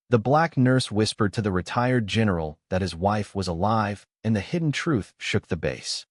The black nurse whispered to the retired general that his wife was alive, and the hidden truth shook the base.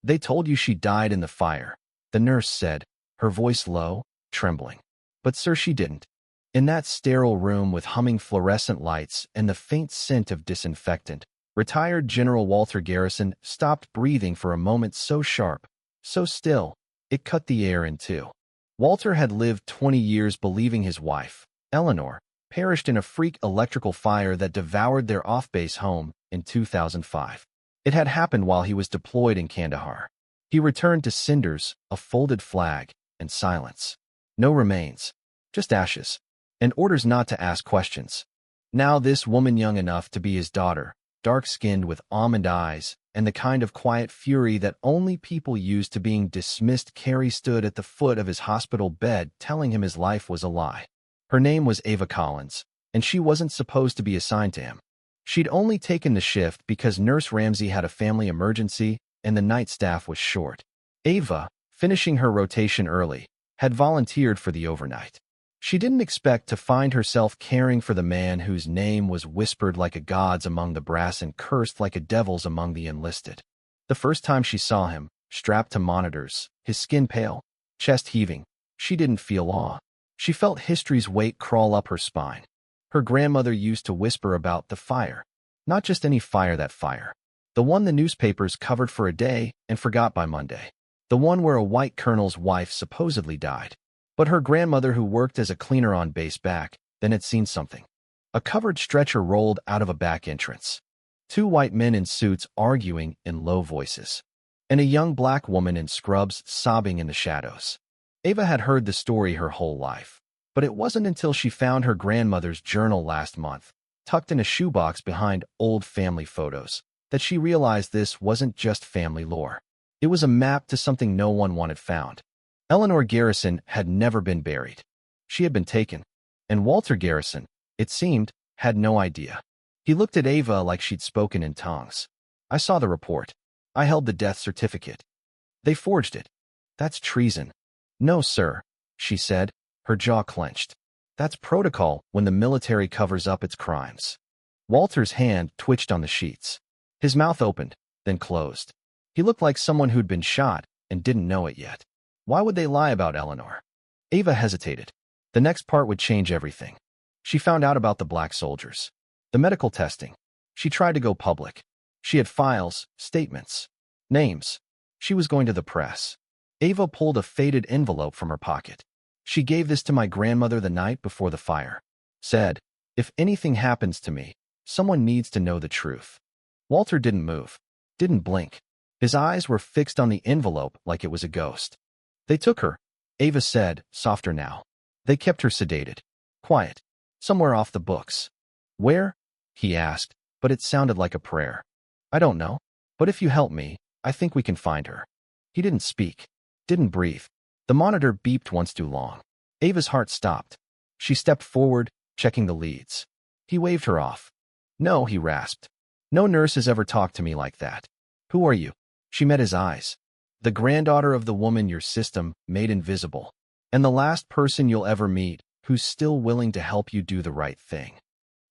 "They told you she died in the fire," the nurse said, her voice low, trembling. "But sir, she didn't." In that sterile room with humming fluorescent lights and the faint scent of disinfectant, retired General Walter Garrison stopped breathing for a moment so sharp, so still, it cut the air in two. Walter had lived 20 years believing his wife, Eleanor, perished in a freak electrical fire that devoured their off-base home in 2005. It had happened while he was deployed in Kandahar. He returned to cinders, a folded flag, and silence. No remains, just ashes, and orders not to ask questions. Now this woman, young enough to be his daughter, dark-skinned with almond eyes, and the kind of quiet fury that only people used to being dismissed, Carrie stood at the foot of his hospital bed telling him his life was a lie. Her name was Ava Collins, and she wasn't supposed to be assigned to him. She'd only taken the shift because Nurse Ramsey had a family emergency and the night staff was short. Ava, finishing her rotation early, had volunteered for the overnight. She didn't expect to find herself caring for the man whose name was whispered like a god's among the brass and cursed like a devil's among the enlisted. The first time she saw him, strapped to monitors, his skin pale, chest heaving, she didn't feel awe. She felt history's weight crawl up her spine. Her grandmother used to whisper about the fire. Not just any fire, that fire. The one the newspapers covered for a day and forgot by Monday. The one where a white colonel's wife supposedly died. But her grandmother, who worked as a cleaner on base back, then had seen something. A covered stretcher rolled out of a back entrance. Two white men in suits arguing in low voices. And a young black woman in scrubs sobbing in the shadows. Ava had heard the story her whole life. But it wasn't until she found her grandmother's journal last month, tucked in a shoebox behind old family photos, that she realized this wasn't just family lore. It was a map to something no one wanted found. Eleanor Garrison had never been buried. She had been taken. And Walter Garrison, it seemed, had no idea. He looked at Ava like she'd spoken in tongues. "I saw the report. I held the death certificate. They forged it. That's treason." "No, sir," she said, her jaw clenched. "That's protocol when the military covers up its crimes." Walter's hand twitched on the sheets. His mouth opened, then closed. He looked like someone who'd been shot and didn't know it yet. Why would they lie about Eleanor? Ava hesitated. The next part would change everything. She found out about the black soldiers. The medical testing. She tried to go public. She had files, statements, names. She was going to the press. Ava pulled a faded envelope from her pocket. "She gave this to my grandmother the night before the fire. Said, if anything happens to me, someone needs to know the truth." Walter didn't move. Didn't blink. His eyes were fixed on the envelope like it was a ghost. "They took her," Ava said, softer now. "They kept her sedated. Quiet. Somewhere off the books." "Where?" he asked, but it sounded like a prayer. "I don't know. But if you help me, I think we can find her." He didn't speak. Didn't breathe. The monitor beeped once too long. Ava's heart stopped. She stepped forward, checking the leads. He waved her off. "No," he rasped. "No nurse has ever talked to me like that." "Who are you?" She met his eyes. "The granddaughter of the woman your system made invisible. And the last person you'll ever meet who's still willing to help you do the right thing."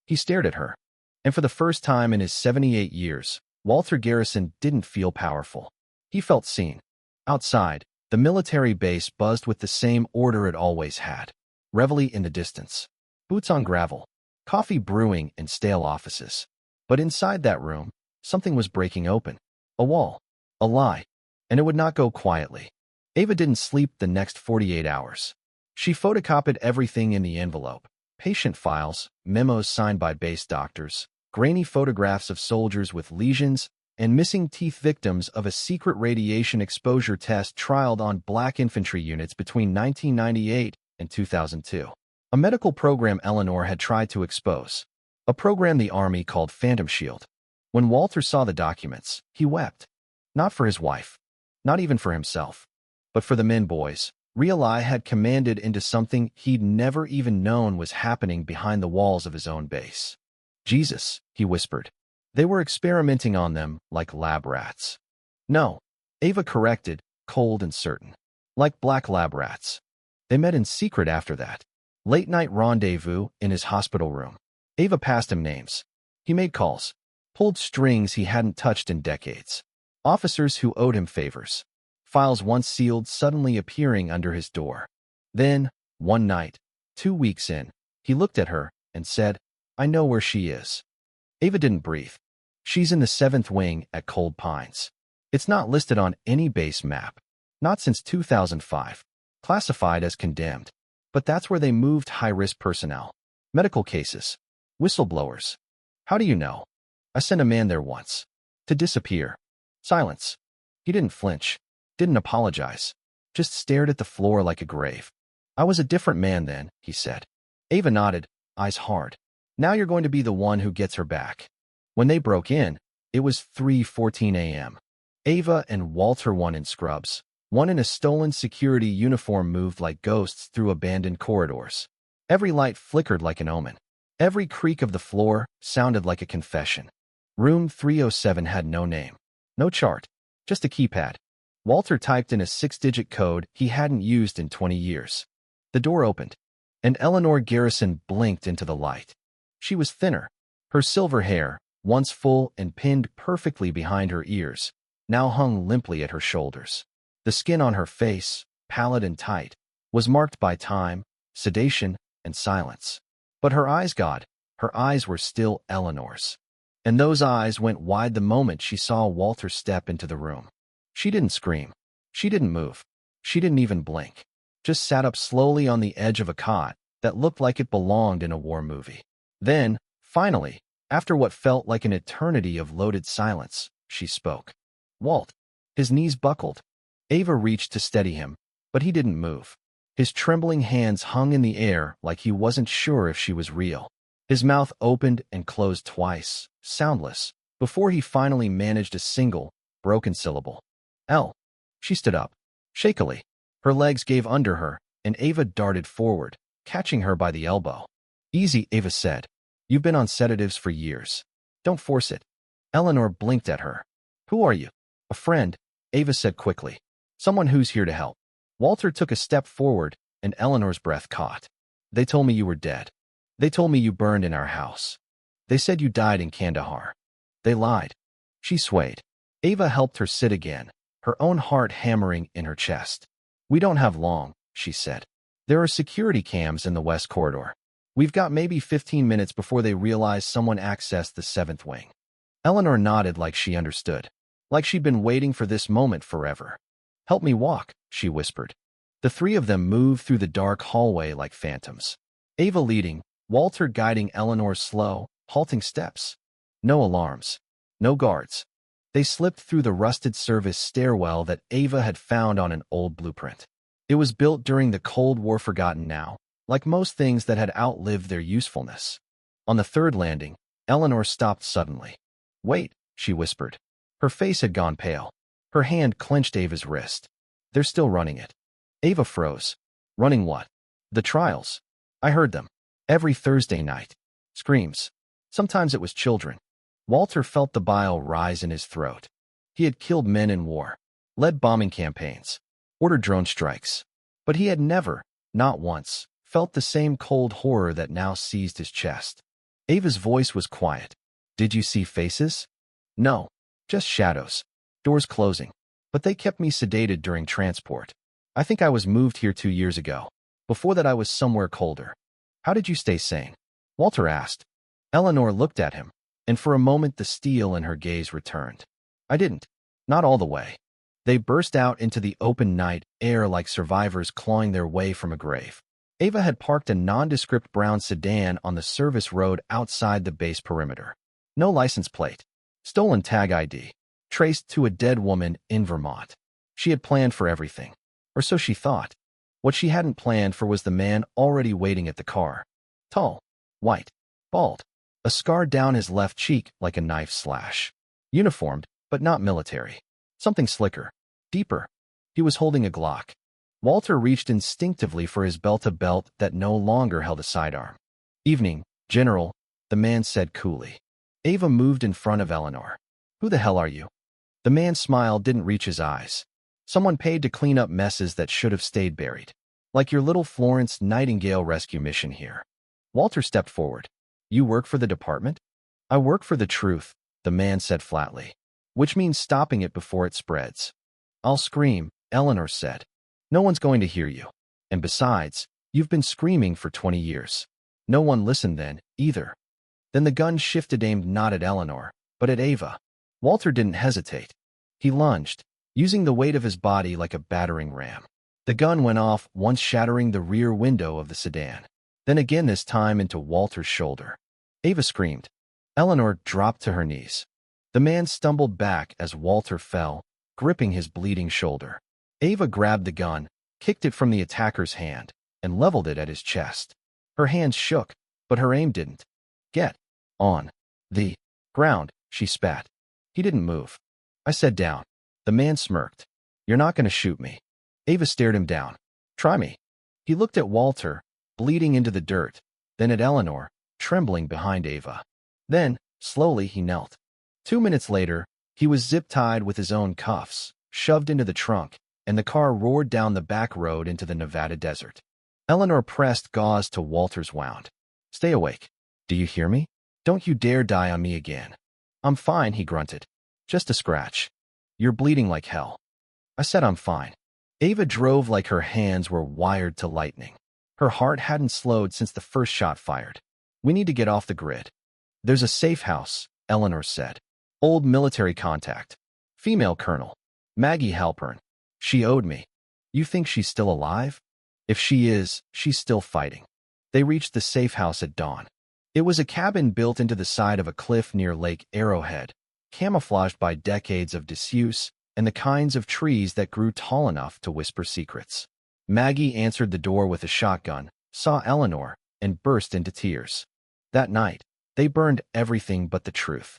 He stared at her. And for the first time in his 78 years, Walter Garrison didn't feel powerful. He felt seen. Outside, the military base buzzed with the same order it always had. Reveille in the distance. Boots on gravel. Coffee brewing in stale offices. But inside that room, something was breaking open. A wall. A lie. And it would not go quietly. Ava didn't sleep the next 48 hours. She photocopied everything in the envelope. Patient files, memos signed by base doctors, grainy photographs of soldiers with lesions, and missing teeth, victims of a secret radiation exposure test trialed on black infantry units between 1998 and 2002. A medical program Eleanor had tried to expose. A program the Army called Phantom Shield. When Walter saw the documents, he wept. Not for his wife. Not even for himself. But for the men boys. Real had commanded into something he'd never even known was happening behind the walls of his own base. "Jesus," he whispered. "They were experimenting on them like lab rats." "No," Ava corrected, cold and certain. "Like black lab rats." They met in secret after that. Late-night rendezvous in his hospital room. Ava passed him names. He made calls, pulled strings he hadn't touched in decades. Officers who owed him favors. Files once sealed suddenly appearing under his door. Then, one night, 2 weeks in, he looked at her and said, "I know where she is." Ava didn't breathe. "She's in the 7th Wing at Cold Pines. It's not listed on any base map. Not since 2005. Classified as condemned. But that's where they moved high-risk personnel. Medical cases. Whistleblowers. How do you know? I sent a man there once. To disappear." Silence. He didn't flinch. Didn't apologize. Just stared at the floor like a grave. "I was a different man then," he said. Ava nodded, eyes hard. "Now you're going to be the one who gets her back." When they broke in, it was 3:14 a.m. Ava and Walter, one in scrubs, one in a stolen security uniform, moved like ghosts through abandoned corridors. Every light flickered like an omen. Every creak of the floor sounded like a confession. Room 307 had no name, no chart, just a keypad. Walter typed in a 6-digit code he hadn't used in 20 years. The door opened, and Eleanor Garrison blinked into the light. She was thinner. Her silver hair, once full and pinned perfectly behind her ears, now hung limply at her shoulders. The skin on her face, pallid and tight, was marked by time, sedation, and silence. But her eyes, God, her eyes were still Eleanor's. And those eyes went wide the moment she saw Walter step into the room. She didn't scream. She didn't move. She didn't even blink. Just sat up slowly on the edge of a cot that looked like it belonged in a war movie. Then, finally, after what felt like an eternity of loaded silence, she spoke. "Walt." His knees buckled. Ava reached to steady him, but he didn't move. His trembling hands hung in the air like he wasn't sure if she was real. His mouth opened and closed twice, soundless, before he finally managed a single, broken syllable. "L." She stood up, shakily. Her legs gave under her, and Ava darted forward, catching her by the elbow. "Easy," Ava said. "You've been on sedatives for years. Don't force it." Eleanor blinked at her. "Who are you?" "A friend," Ava said quickly. "Someone who's here to help." Walter took a step forward, and Eleanor's breath caught. "They told me you were dead. They told me you burned in our house. They said you died in Kandahar. They lied." She swayed. Ava helped her sit again, her own heart hammering in her chest. "We don't have long," she said. "There are security cams in the West Corridor. We've got maybe 15 minutes before they realize someone accessed the 7th Wing." Eleanor nodded like she understood, like she'd been waiting for this moment forever. "Help me walk," she whispered. The three of them moved through the dark hallway like phantoms. Ava leading, Walter guiding Eleanor's slow, halting steps. No alarms. No guards. They slipped through the rusted service stairwell that Ava had found on an old blueprint. It was built during the Cold War, forgotten now, like most things that had outlived their usefulness. On the third landing, Eleanor stopped suddenly. "Wait," she whispered. Her face had gone pale. Her hand clenched Ava's wrist. "They're still running it." Ava froze. "Running what?" "The trials. I heard them. Every Thursday night. Screams. Sometimes it was children." Walter felt the bile rise in his throat. He had killed men in war, led bombing campaigns, ordered drone strikes. But he had never, not once, felt the same cold horror that now seized his chest. Ava's voice was quiet. "Did you see faces?" "No. Just shadows. Doors closing. But they kept me sedated during transport. I think I was moved here 2 years ago. Before that I was somewhere colder." "How did you stay sane?" Walter asked. Eleanor looked at him, and for a moment the steel in her gaze returned. "I didn't. Not all the way." They burst out into the open night air like survivors clawing their way from a grave. Ava had parked a nondescript brown sedan on the service road outside the base perimeter. No license plate. Stolen tag ID. Traced to a dead woman in Vermont. She had planned for everything. Or so she thought. What she hadn't planned for was the man already waiting at the car. Tall. White. Bald. A scar down his left cheek like a knife slash. Uniformed, but not military. Something slicker. Deeper. He was holding a Glock. Walter reached instinctively for his belt-to-belt that no longer held a sidearm. "Evening, General," the man said coolly. Ava moved in front of Eleanor. "Who the hell are you?" The man's smile didn't reach his eyes. "Someone paid to clean up messes that should have stayed buried. Like your little Florence Nightingale rescue mission here." Walter stepped forward. You work for the department? I work for the truth, the man said flatly. Which means stopping it before it spreads. I'll scream, Eleanor said. No one's going to hear you. And besides, you've been screaming for 20 years. No one listened then, either. Then the gun shifted, aimed not at Eleanor, but at Ava. Walter didn't hesitate. He lunged, using the weight of his body like a battering ram. The gun went off, once shattering the rear window of the sedan. Then again, this time into Walter's shoulder. Ava screamed. Eleanor dropped to her knees. The man stumbled back as Walter fell, gripping his bleeding shoulder. Ava grabbed the gun, kicked it from the attacker's hand, and leveled it at his chest. Her hands shook, but her aim didn't. Get on the ground, she spat. He didn't move. I said down. The man smirked. You're not going to shoot me. Ava stared him down. Try me. He looked at Walter, bleeding into the dirt, then at Eleanor, trembling behind Ava. Then, slowly, he knelt. 2 minutes later, he was zip-tied with his own cuffs, shoved into the trunk, and the car roared down the back road into the Nevada desert. Eleanor pressed gauze to Walter's wound. Stay awake. Do you hear me? Don't you dare die on me again. I'm fine, he grunted. Just a scratch. You're bleeding like hell. I said I'm fine. Ava drove like her hands were wired to lightning. Her heart hadn't slowed since the first shot fired. We need to get off the grid. There's a safe house, Eleanor said. Old military contact. Female colonel. Maggie Halpern. She owed me. You think she's still alive? If she is, she's still fighting. They reached the safe house at dawn. It was a cabin built into the side of a cliff near Lake Arrowhead, camouflaged by decades of disuse and the kinds of trees that grew tall enough to whisper secrets. Maggie answered the door with a shotgun, saw Eleanor, and burst into tears. That night, they burned everything but the truth.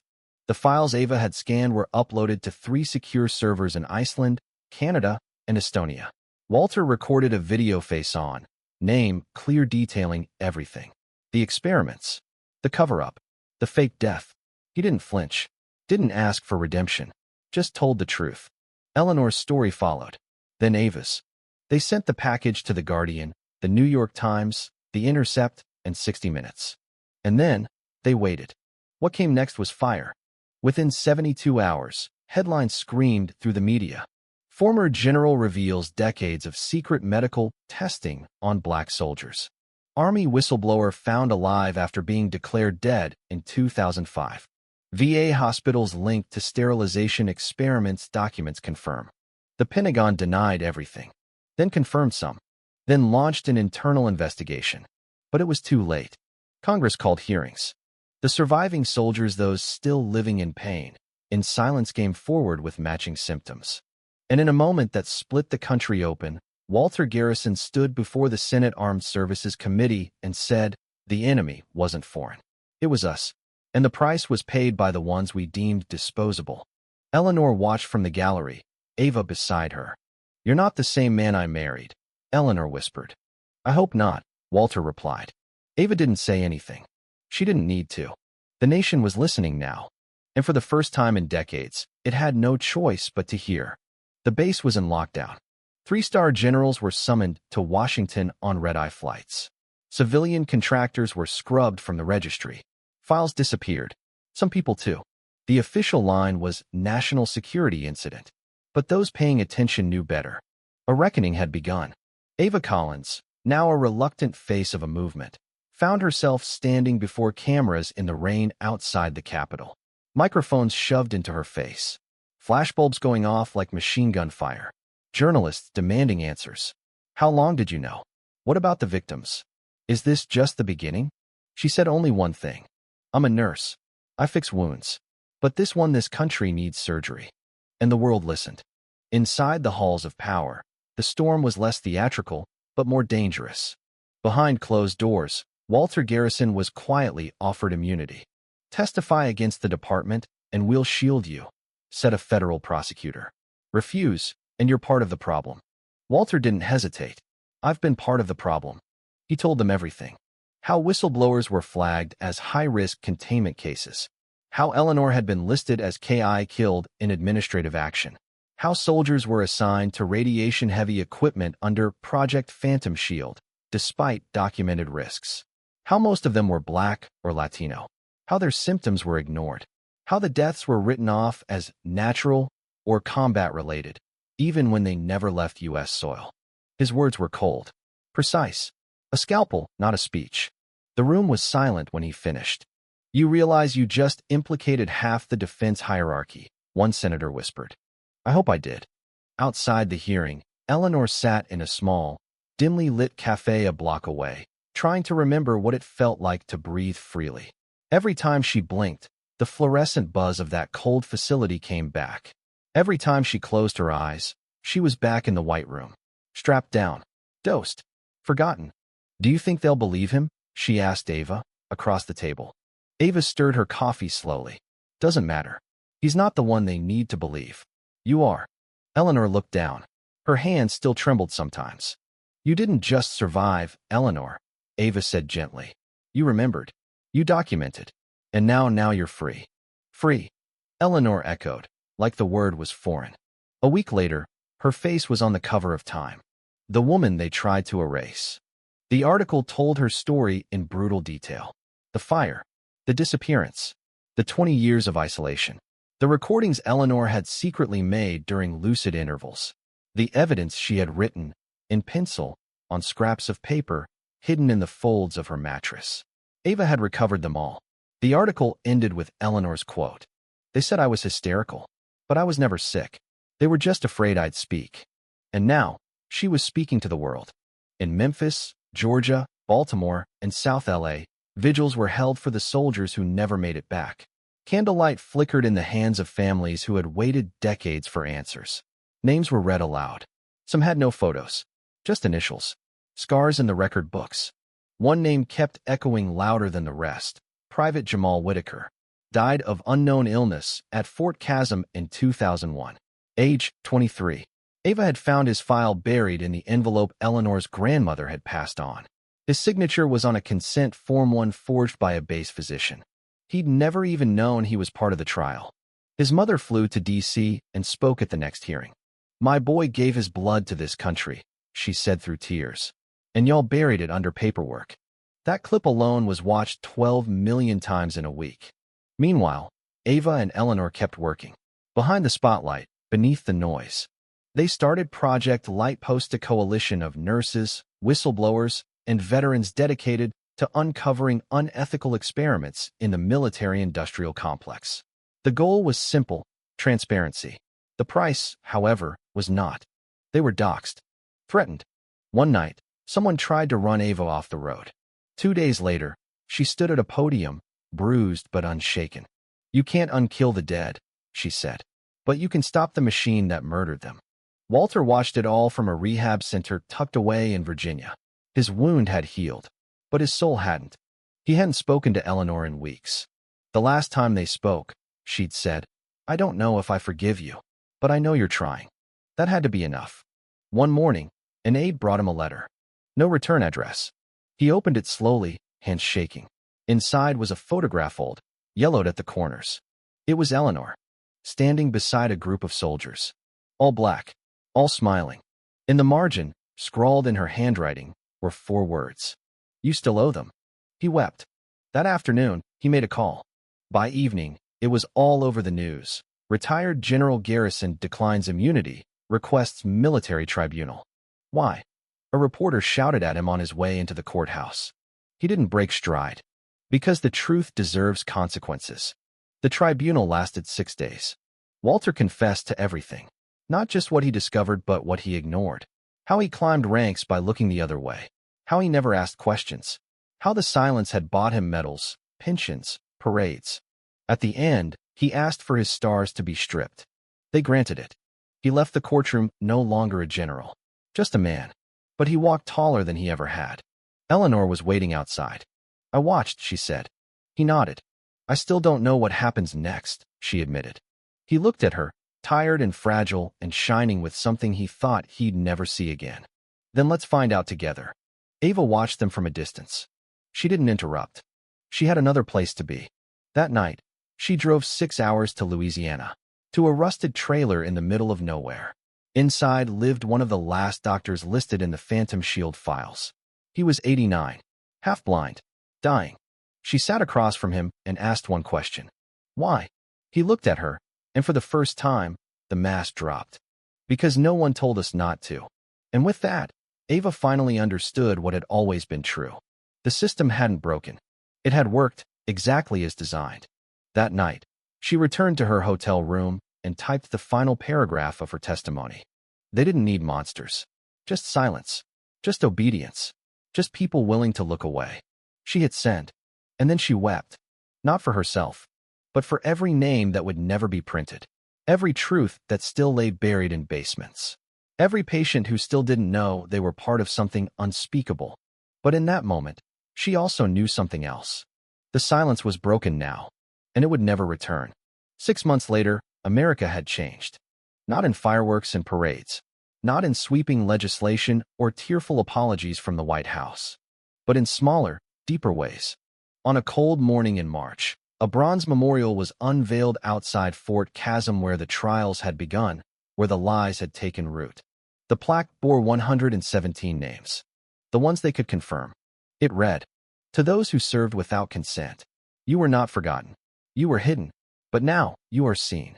The files Ava had scanned were uploaded to 3 secure servers in Iceland, Canada, and Estonia. Walter recorded a video face-on, name, clear detailing everything. The experiments, the cover-up, the fake death. He didn't flinch, didn't ask for redemption, just told the truth. Eleanor's story followed, then Ava's. They sent the package to The Guardian, The New York Times, The Intercept, and 60 Minutes. And then, they waited. What came next was fire. Within 72 hours, headlines screamed through the media. Former general reveals decades of secret medical testing on black soldiers. Army whistleblower found alive after being declared dead in 2005. VA hospitals linked to sterilization experiments, documents confirm. The Pentagon denied everything, then confirmed some, then launched an internal investigation. But it was too late. Congress called hearings. The surviving soldiers, those still living in pain, in silence came forward with matching symptoms. And in a moment that split the country open, Walter Garrison stood before the Senate Armed Services Committee and said, the enemy wasn't foreign. It was us. And the price was paid by the ones we deemed disposable. Eleanor watched from the gallery, Ava beside her. You're not the same man I married, Eleanor whispered. I hope not, Walter replied. Ava didn't say anything. She didn't need to. The nation was listening now. And for the first time in decades, it had no choice but to hear. The base was in lockdown. 3-star generals were summoned to Washington on red-eye flights. Civilian contractors were scrubbed from the registry. Files disappeared. Some people too. The official line was national security incident. But those paying attention knew better. A reckoning had begun. Ava Collins, now a reluctant face of a movement, found herself standing before cameras in the rain outside the Capitol. Microphones shoved into her face. Flashbulbs going off like machine gun fire. Journalists demanding answers. How long did you know? What about the victims? Is this just the beginning? She said only one thing. I'm a nurse. I fix wounds. But this country needs surgery. And the world listened. Inside the halls of power, the storm was less theatrical, but more dangerous. Behind closed doors, Walter Garrison was quietly offered immunity. Testify against the department, and we'll shield you, said a federal prosecutor. Refuse, and you're part of the problem. Walter didn't hesitate. I've been part of the problem. He told them everything. How whistleblowers were flagged as high-risk containment cases. How Eleanor had been listed as KI killed in administrative action. How soldiers were assigned to radiation-heavy equipment under Project Phantom Shield, despite documented risks. How most of them were Black or Latino. How their symptoms were ignored. How the deaths were written off as natural or combat-related, even when they never left U.S. soil. His words were cold, precise. A scalpel, not a speech. The room was silent when he finished. You realize you just implicated half the defense hierarchy, one senator whispered. I hope I did. Outside the hearing, Eleanor sat in a small, dimly lit cafe a block away, trying to remember what it felt like to breathe freely. Every time she blinked, the fluorescent buzz of that cold facility came back. Every time she closed her eyes, she was back in the white room. Strapped down. Dosed. Forgotten. Do you think they'll believe him? She asked Ava, across the table. Ava stirred her coffee slowly. Doesn't matter. He's not the one they need to believe. You are. Eleanor looked down. Her hands still trembled sometimes. You didn't just survive, Eleanor, Ava said gently. You remembered. You documented. And now you're free. Free. Eleanor echoed, like the word was foreign. A week later, her face was on the cover of Time. The woman they tried to erase. The article told her story in brutal detail. The fire. The disappearance. The 20 years of isolation. The recordings Eleanor had secretly made during lucid intervals. The evidence she had written, in pencil, on scraps of paper, hidden in the folds of her mattress. Ava had recovered them all. The article ended with Eleanor's quote. They said I was hysterical, but I was never sick. They were just afraid I'd speak. And now, she was speaking to the world. In Memphis, Georgia, Baltimore, and South LA, vigils were held for the soldiers who never made it back. Candlelight flickered in the hands of families who had waited decades for answers. Names were read aloud. Some had no photos, just initials. Scars in the record books. One name kept echoing louder than the rest. Private Jamal Whitaker. Died of unknown illness at Fort Chasm in 2001. Age 23. Ava had found his file buried in the envelope Eleanor's grandmother had passed on. His signature was on a consent form, one forged by a base physician. He'd never even known he was part of the trial. His mother flew to D.C. and spoke at the next hearing. My boy gave his blood to this country, she said through tears. And y'all buried it under paperwork. That clip alone was watched 12 million times in a week. Meanwhile, Ava and Eleanor kept working. Behind the spotlight, beneath the noise. They started Project Lightpost, a coalition of nurses, whistleblowers, and veterans dedicated to uncovering unethical experiments in the military-industrial complex. The goal was simple: transparency. The price, however, was not. They were doxxed. Threatened. One night, someone tried to run Ava off the road. 2 days later, she stood at a podium, bruised but unshaken. You can't unkill the dead, she said. But you can stop the machine that murdered them. Walter watched it all from a rehab center tucked away in Virginia. His wound had healed, but his soul hadn't. He hadn't spoken to Eleanor in weeks. The last time they spoke, she'd said, I don't know if I forgive you, but I know you're trying. That had to be enough. One morning, an aide brought him a letter. No return address. He opened it slowly, hands shaking. Inside was a photograph, old, yellowed at the corners. It was Eleanor, standing beside a group of soldiers. All black, all smiling. In the margin, scrawled in her handwriting, were 4 words. You still owe them. He wept. That afternoon, he made a call. By evening, it was all over the news. Retired General Garrison declines immunity, requests military tribunal. Why? A reporter shouted at him on his way into the courthouse. He didn't break stride. Because the truth deserves consequences. The tribunal lasted 6 days. Walter confessed to everything. Not just what he discovered, but what he ignored. How he climbed ranks by looking the other way. How he never asked questions. How the silence had bought him medals, pensions, parades. At the end, he asked for his stars to be stripped. They granted it. He left the courtroom no longer a general, just a man. But he walked taller than he ever had. Eleanor was waiting outside. I watched, she said. He nodded. I still don't know what happens next, she admitted. He looked at her, tired and fragile and shining with something he thought he'd never see again. Then let's find out together. Ava watched them from a distance. She didn't interrupt. She had another place to be. That night, she drove 6 hours to Louisiana, to a rusted trailer in the middle of nowhere. Inside lived one of the last doctors listed in the Phantom Shield files. He was 89, half blind, Dying. She sat across from him and asked one question. Why? He looked at her, and for the first time, the mask dropped. Because no one told us not to. And with that, Ava finally understood what had always been true. The system hadn't broken. It had worked exactly as designed. That night, she returned to her hotel room and typed the final paragraph of her testimony. They didn't need monsters. Just silence. Just obedience. Just people willing to look away. She hit send. And then she wept. Not for herself, but for every name that would never be printed. Every truth that still lay buried in basements. Every patient who still didn't know they were part of something unspeakable. But in that moment, she also knew something else. The silence was broken now, and it would never return. 6 months later, America had changed. Not in fireworks and parades. Not in sweeping legislation or tearful apologies from the White House. But in smaller, deeper ways. On a cold morning in March, a bronze memorial was unveiled outside Fort Chasm where the trials had begun, where the lies had taken root. The plaque bore 117 names. The ones they could confirm. It read, "To those who served without consent, you were not forgotten. You were hidden, but now you are seen."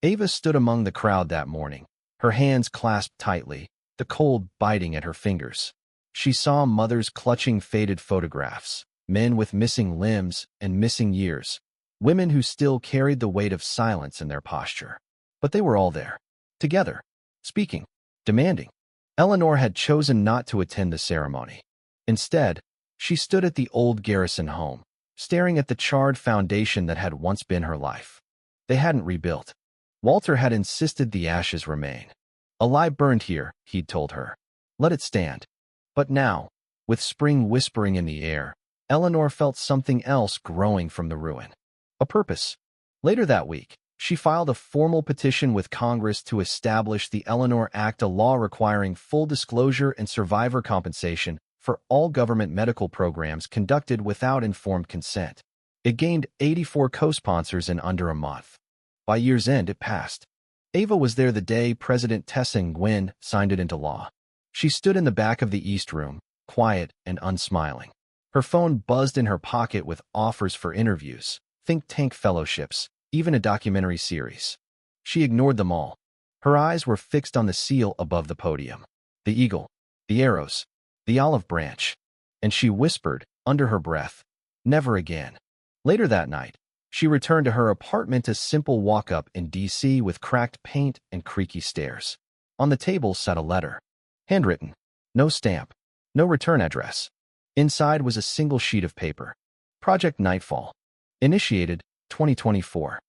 Ava stood among the crowd that morning, her hands clasped tightly, the cold biting at her fingers. She saw mothers clutching faded photographs, men with missing limbs and missing years, women who still carried the weight of silence in their posture. But they were all there, together, speaking, demanding. Eleanor had chosen not to attend the ceremony. Instead, she stood at the old Garrison home, staring at the charred foundation that had once been her life. They hadn't rebuilt. Walter had insisted the ashes remain. "A lie burned here," he'd told her. "Let it stand." But now, with spring whispering in the air, Eleanor felt something else growing from the ruin. A purpose. Later that week, she filed a formal petition with Congress to establish the Eleanor Act, a law requiring full disclosure and survivor compensation for all government medical programs conducted without informed consent. It gained 84 co-sponsors in under a month. By year's end, it passed. Ava was there the day President Tessa Nguyen signed it into law. She stood in the back of the East Room, quiet and unsmiling. Her phone buzzed in her pocket with offers for interviews, think tank fellowships, even a documentary series. She ignored them all. Her eyes were fixed on the seal above the podium. The eagle, the arrows, the olive branch. And she whispered, under her breath, "Never again." Later that night, she returned to her apartment, a simple walk-up in D.C. with cracked paint and creaky stairs. On the table sat a letter. Handwritten. No stamp. No return address. Inside was a single sheet of paper. Project Nightfall. Initiated, 2024.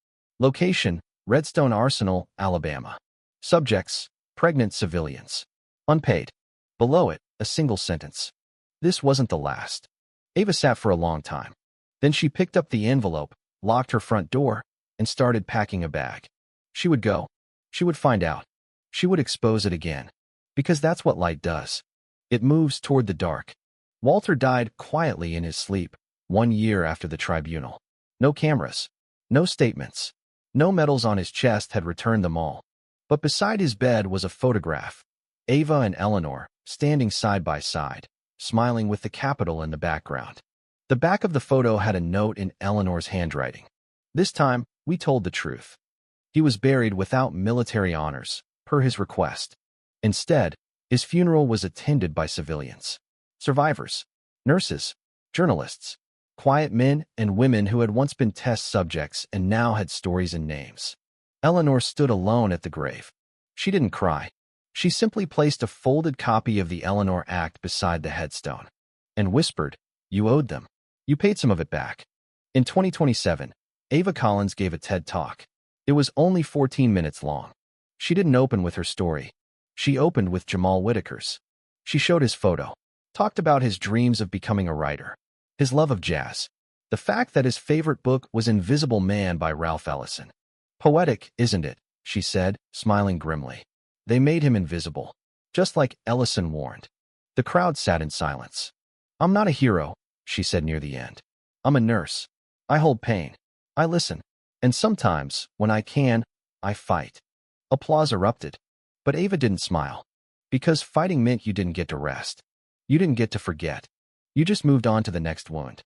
Location, Redstone Arsenal, Alabama. Subjects, pregnant civilians. Unpaid. Below it, a single sentence. This wasn't the last. Ava sat for a long time. Then she picked up the envelope, locked her front door, and started packing a bag. She would go. She would find out. She would expose it again. Because that's what light does. It moves toward the dark. Walter died quietly in his sleep, 1 year after the tribunal. No cameras. No statements. No medals on his chest had returned them all. But beside his bed was a photograph. Ava and Eleanor, standing side by side, smiling with the Capitol in the background. The back of the photo had a note in Eleanor's handwriting. "This time, we told the truth." He was buried without military honors, per his request. Instead, his funeral was attended by civilians. Survivors, nurses, journalists, quiet men and women who had once been test subjects and now had stories and names. Eleanor stood alone at the grave. She didn't cry. She simply placed a folded copy of the Eleanor Act beside the headstone and whispered, "You owed them. You paid some of it back." In 2027, Ava Collins gave a TED Talk. It was only 14 minutes long. She didn't open with her story. She opened with Jamal Whitaker's. She showed his photo, talked about his dreams of becoming a writer, his love of jazz, the fact that his favorite book was Invisible Man by Ralph Ellison. "Poetic, isn't it?" she said, smiling grimly. "They made him invisible, just like Ellison warned." The crowd sat in silence. "I'm not a hero," she said near the end. "I'm a nurse. I hold pain. I listen. And sometimes, when I can, I fight." Applause erupted. But Ava didn't smile. Because fighting meant you didn't get to rest. You didn't get to forget. You just moved on to the next wound.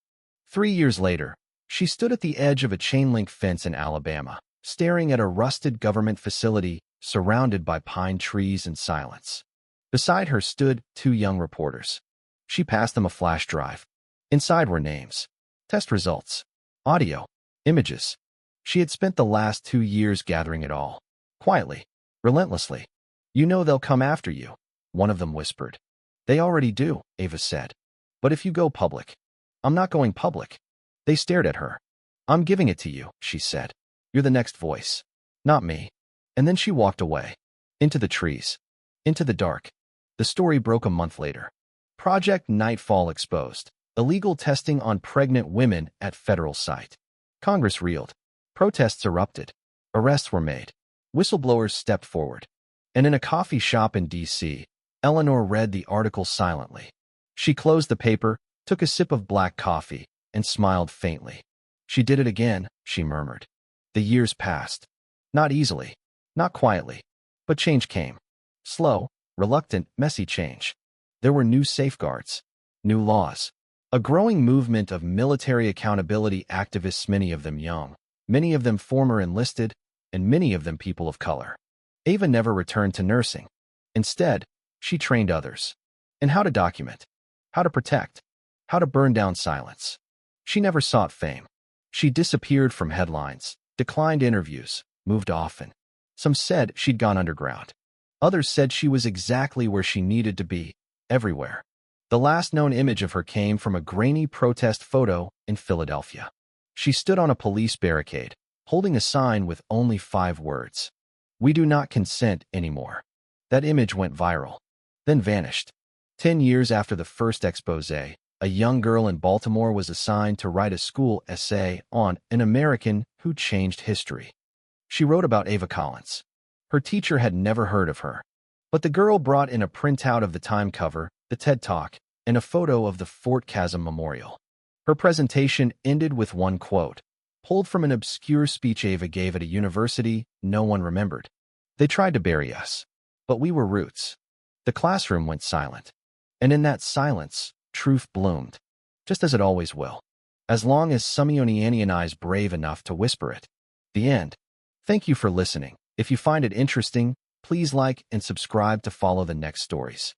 3 years later, she stood at the edge of a chain-link fence in Alabama, staring at a rusted government facility surrounded by pine trees and silence. Beside her stood 2 young reporters. She passed them a flash drive. Inside were names, test results, audio, images. She had spent the last 2 years gathering it all. Quietly, relentlessly. "You know they'll come after you," one of them whispered. "They already do," Ava said. "But if you go public." "I'm not going public." They stared at her. "I'm giving it to you," she said. "You're the next voice. Not me." And then she walked away. Into the trees. Into the dark. The story broke a month later. Project Nightfall exposed. Illegal testing on pregnant women at federal site. Congress reeled. Protests erupted. Arrests were made. Whistleblowers stepped forward. And in a coffee shop in D.C., Eleanor read the article silently. She closed the paper, took a sip of black coffee, and smiled faintly. "She did it again," she murmured. The years passed. Not easily, not quietly, but change came. Slow, reluctant, messy change. There were new safeguards, new laws, a growing movement of military accountability activists, many of them young, many of them former enlisted, and many of them people of color. Ava never returned to nursing. Instead, she trained others in how to document, how to protect, how to burn down silence. She never sought fame. She disappeared from headlines, declined interviews, moved often. Some said she'd gone underground. Others said she was exactly where she needed to be, everywhere. The last known image of her came from a grainy protest photo in Philadelphia. She stood on a police barricade, holding a sign with only 5 words. "We do not consent anymore." That image went viral, then vanished. 10 years after the first expose, a young girl in Baltimore was assigned to write a school essay on an American who changed history. She wrote about Ava Collins. Her teacher had never heard of her, but the girl brought in a printout of the Time cover, the TED Talk, and a photo of the Fort Chasm Memorial. Her presentation ended with one quote, pulled from an obscure speech Ava gave at a university no one remembered. "They tried to bury us, but we were roots." The classroom went silent, and in that silence, truth bloomed, just as it always will, as long as Simeoniani and I's brave enough to whisper it. The end. Thank you for listening. If you find it interesting, please like and subscribe to follow the next stories.